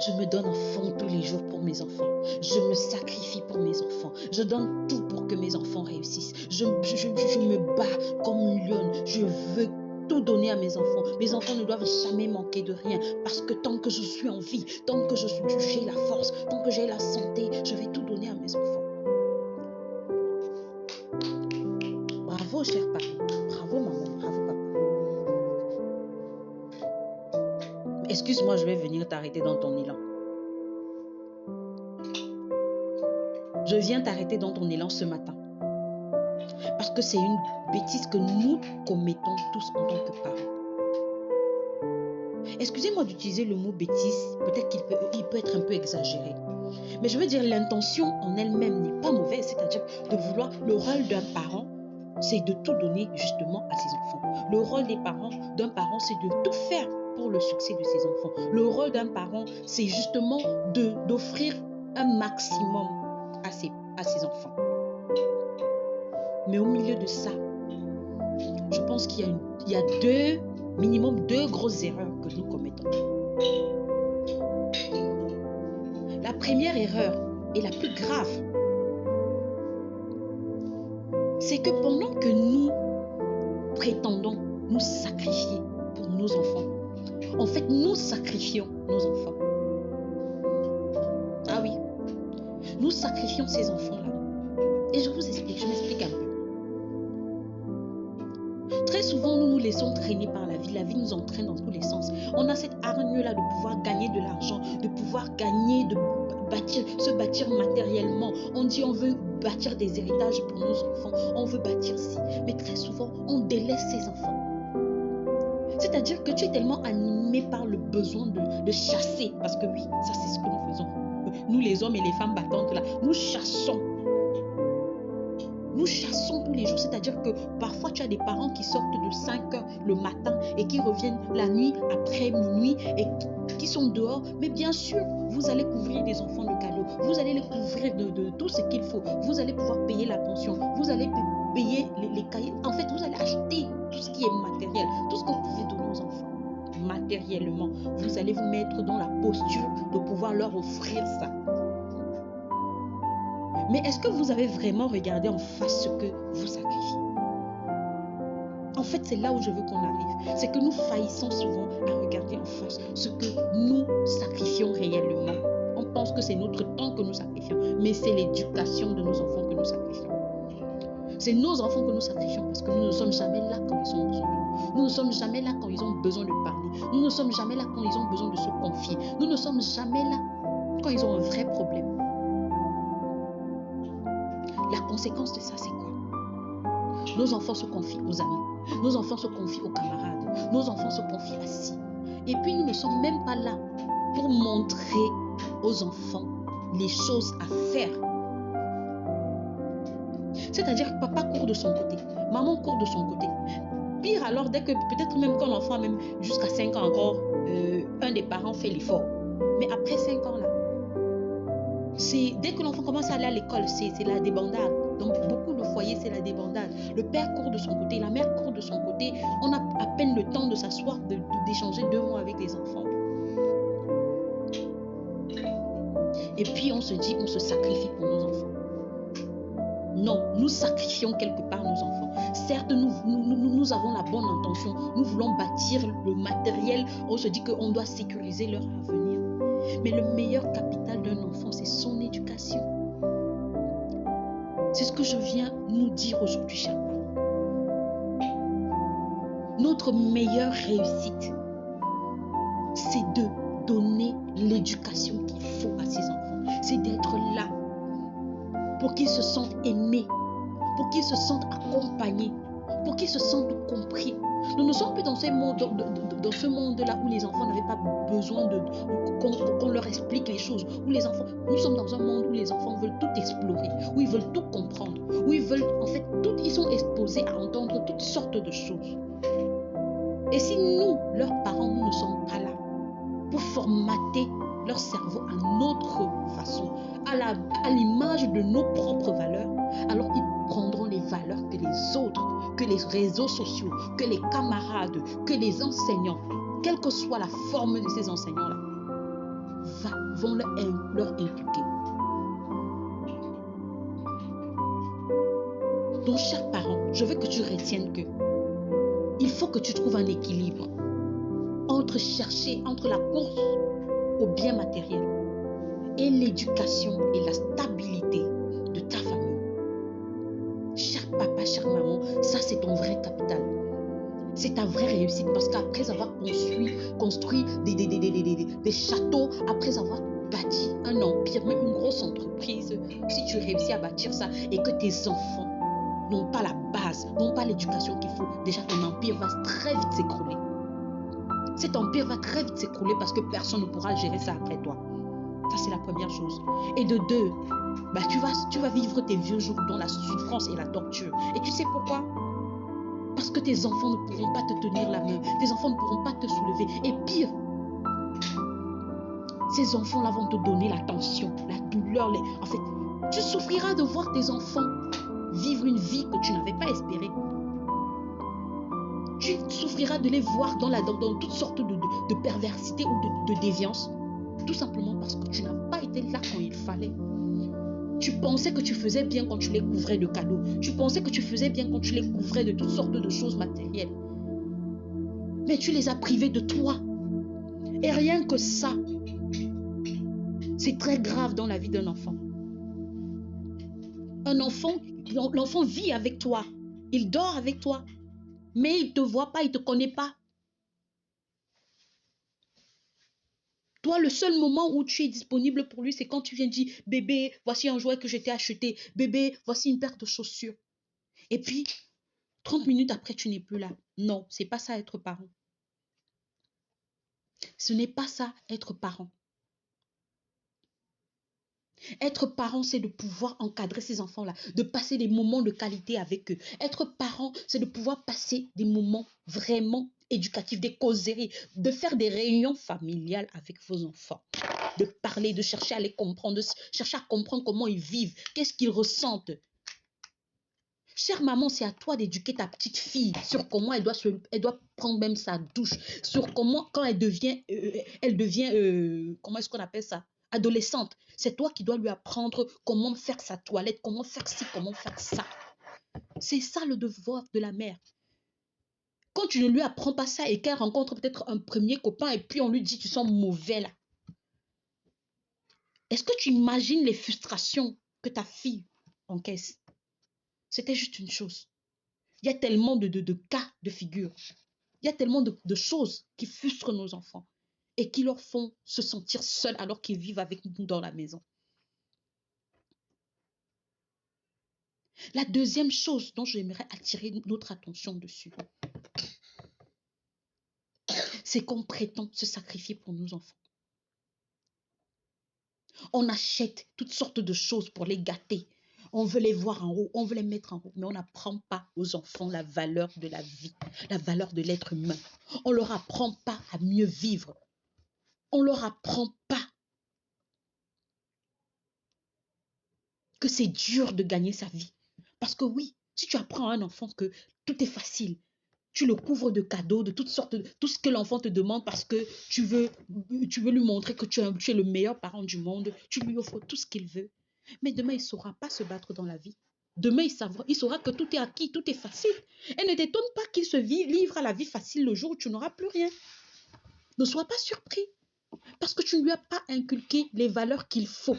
Je me donne à fond tous les jours pour mes enfants. Je me sacrifie pour mes enfants. Je donne tout pour que mes enfants réussissent. Je me bats comme une lionne. Je veux tout donner à mes enfants. Mes enfants ne doivent jamais manquer de rien parce que tant que je suis en vie, tant que j'ai la force, tant que j'ai la santé, je vais tout donner à mes enfants. Bravo, cher papa. Bravo, maman. Bravo, papa. Excuse-moi, je vais venir t'arrêter dans ton élan. Je viens t'arrêter dans ton élan ce matin. Parce que c'est une bêtise que nous commettons tous en tant que parents. Excusez-moi d'utiliser le mot bêtise, peut-être qu'il peut être un peu exagéré. Mais je veux dire, l'intention en elle-même n'est pas mauvaise, c'est-à-dire de vouloir, le rôle d'un parent, c'est de tout donner justement à ses enfants. Le rôle d'un parent, c'est de tout faire pour le succès de ses enfants. Le rôle d'un parent, c'est justement d'offrir un maximum à ses enfants. Mais au milieu de ça, je pense qu'il y a minimum deux grosses erreurs que nous commettons. La première erreur et la plus grave, c'est que pendant que nous prétendons nous sacrifier pour nos enfants, en fait, nous sacrifions nos enfants. Ah oui, nous sacrifions ces enfants-là. Et je m'explique un peu. Très souvent, nous nous laissons traîner par la vie. La vie nous entraîne dans tous les sens. On a cette hargne-là de pouvoir gagner de l'argent, de pouvoir gagner, se bâtir matériellement. On dit on veut bâtir des héritages pour nos enfants, on veut bâtir ci. Mais très souvent, on délaisse ses enfants. C'est-à-dire que tu es tellement animé par le besoin de chasser. Parce que oui, ça c'est ce que nous faisons. Nous les hommes et les femmes battantes là, nous chassons. Nous chassons tous les jours, c'est-à-dire que parfois tu as des parents qui sortent de 5 heures le matin et qui reviennent la nuit après minuit et qui sont dehors. Mais bien sûr, vous allez couvrir des enfants de cadeaux, vous allez les couvrir de tout ce qu'il faut, vous allez pouvoir payer la pension, vous allez payer les cahiers. En fait, vous allez acheter tout ce qui est matériel, tout ce que vous pouvez donner aux enfants matériellement. Vous allez vous mettre dans la posture de pouvoir leur offrir ça. Mais est-ce que vous avez vraiment regardé en face ce que vous sacrifiez? En fait, c'est là où je veux qu'on arrive. C'est que nous faillissons souvent à regarder en face ce que nous sacrifions réellement. On pense que c'est notre temps que nous sacrifions, mais c'est l'éducation de nos enfants que nous sacrifions. C'est nos enfants que nous sacrifions parce que nous ne sommes jamais là quand ils ont besoin de nous. Nous ne sommes jamais là quand ils ont besoin de parler. Nous ne sommes jamais là quand ils ont besoin de se confier. Nous ne sommes jamais là quand ils ont un vrai problème. La conséquence de ça, c'est quoi? Nos enfants se confient aux amis. Nos enfants se confient aux camarades. Nos enfants se confient à ci. Et puis, nous ne sommes même pas là pour montrer aux enfants les choses à faire. C'est-à-dire que papa court de son côté. Maman court de son côté. Pire alors, dès que peut-être même quand l'enfant, même jusqu'à 5 ans encore, un des parents fait l'effort. Mais après 5 ans là, dès que l'enfant commence à aller à l'école, c'est la débandade. Donc beaucoup de foyers, c'est la débandade. Le père court de son côté, la mère court de son côté. On a à peine le temps de s'asseoir, d'échanger 2 mots avec les enfants. Et puis on se dit, on se sacrifie pour nos enfants. Non, nous sacrifions quelque part nos enfants. Certes, nous avons la bonne intention. Nous voulons bâtir le matériel. On se dit qu'on doit sécuriser leur avenir. Mais le meilleur capital d'un enfant, c'est son éducation. C'est ce que je viens nous dire aujourd'hui, chers parents. Notre meilleure réussite, c'est de donner l'éducation qu'il faut à ses enfants. C'est d'être là pour qu'ils se sentent aimés, pour qu'ils se sentent accompagnés, pour qu'ils se sentent compris. Nous ne sommes plus dans ce monde-là où les enfants n'avaient pas besoin qu'on leur explique les choses. Où les enfants, nous sommes dans un monde où les enfants veulent tout explorer, où ils veulent tout comprendre, où ils veulent, en fait, ils sont exposés à entendre toutes sortes de choses. Et si nous, leurs parents, nous ne sommes pas là pour formater leur cerveau à notre façon, à l'image de nos propres valeurs, alors ils prendront les valeurs que les autres, que les réseaux sociaux, que les camarades, que les enseignants, quelle que soit la forme de ces enseignants-là, vont leur inculquer. Donc, cher parent, je veux que tu retiennes que il faut que tu trouves un équilibre entre la course au bien matériel et l'éducation et la stabilité de ta famille. Cher papa, chère maman, ça c'est ton vrai capital. C'est ta vraie réussite parce qu'après avoir construit des châteaux, après avoir bâti un empire, même une grosse entreprise, si tu réussis à bâtir ça et que tes enfants n'ont pas la base, n'ont pas l'éducation qu'il faut, déjà ton empire va très vite s'écrouler. Cet empire va très vite s'écrouler parce que personne ne pourra gérer ça après toi. Ça, c'est la première chose. Et de deux, tu vas vivre tes vieux jours dans la souffrance et la torture. Et tu sais pourquoi? Parce que tes enfants ne pourront pas te tenir la main. Tes enfants ne pourront pas te soulever. Et pire, ces enfants-là vont te donner la tension, la douleur. En fait, tu souffriras de voir tes enfants vivre une vie que tu n'avais pas espérée. Tu souffriras de les voir dans toutes sortes de perversité ou de déviance. Tout simplement parce que tu n'as pas été là quand il fallait. Tu pensais que tu faisais bien quand tu les couvrais de cadeaux. Tu pensais que tu faisais bien quand tu les couvrais de toutes sortes de choses matérielles. Mais tu les as privés de toi. Et rien que ça, c'est très grave dans la vie d'un enfant. Un enfant, l'enfant vit avec toi. Il dort avec toi. Mais il ne te voit pas, il ne te connaît pas. Toi, le seul moment où tu es disponible pour lui, c'est quand tu viens dire « Bébé, voici un jouet que je t'ai acheté. Bébé, voici une paire de chaussures. » Et puis, 30 minutes après, tu n'es plus là. Non, c'est pas ça être parent. Ce n'est pas ça être parent. Être parent, c'est de pouvoir encadrer ces enfants-là, de passer des moments de qualité avec eux. Être parent, c'est de pouvoir passer des moments vraiment éducatifs, des causeries, de faire des réunions familiales avec vos enfants, de parler, de chercher à les comprendre, de chercher à comprendre comment ils vivent, qu'est-ce qu'ils ressentent. Chère maman, c'est à toi d'éduquer ta petite fille sur comment elle doit prendre même sa douche, sur comment, quand elle devient comment est-ce qu'on appelle ça? Adolescente. C'est toi qui dois lui apprendre comment faire sa toilette, comment faire ci, comment faire ça. C'est ça le devoir de la mère. Quand tu ne lui apprends pas ça et qu'elle rencontre peut-être un premier copain et puis on lui dit tu sens mauvais là. Est-ce que tu imagines les frustrations que ta fille encaisse? C'était juste une chose. Il y a tellement de cas de figure. Il y a tellement de choses qui frustrent nos enfants et qui leur font se sentir seuls alors qu'ils vivent avec nous dans la maison. La deuxième chose dont j'aimerais attirer notre attention dessus, c'est qu'on prétend se sacrifier pour nos enfants. On achète toutes sortes de choses pour les gâter. On veut les voir en haut, on veut les mettre en haut, mais on n'apprend pas aux enfants la valeur de la vie, la valeur de l'être humain. On ne leur apprend pas à mieux vivre. On ne leur apprend pas que c'est dur de gagner sa vie. Parce que oui, si tu apprends à un enfant que tout est facile, tu le couvres de cadeaux, de toutes sortes, tout ce que l'enfant te demande parce que tu veux lui montrer que tu es le meilleur parent du monde, tu lui offres tout ce qu'il veut. Mais demain, il ne saura pas se battre dans la vie. Demain, il saura que tout est acquis, tout est facile. Et ne t'étonne pas qu'il se livre à la vie facile le jour où tu n'auras plus rien. Ne sois pas surpris parce que tu ne lui as pas inculqué les valeurs qu'il faut.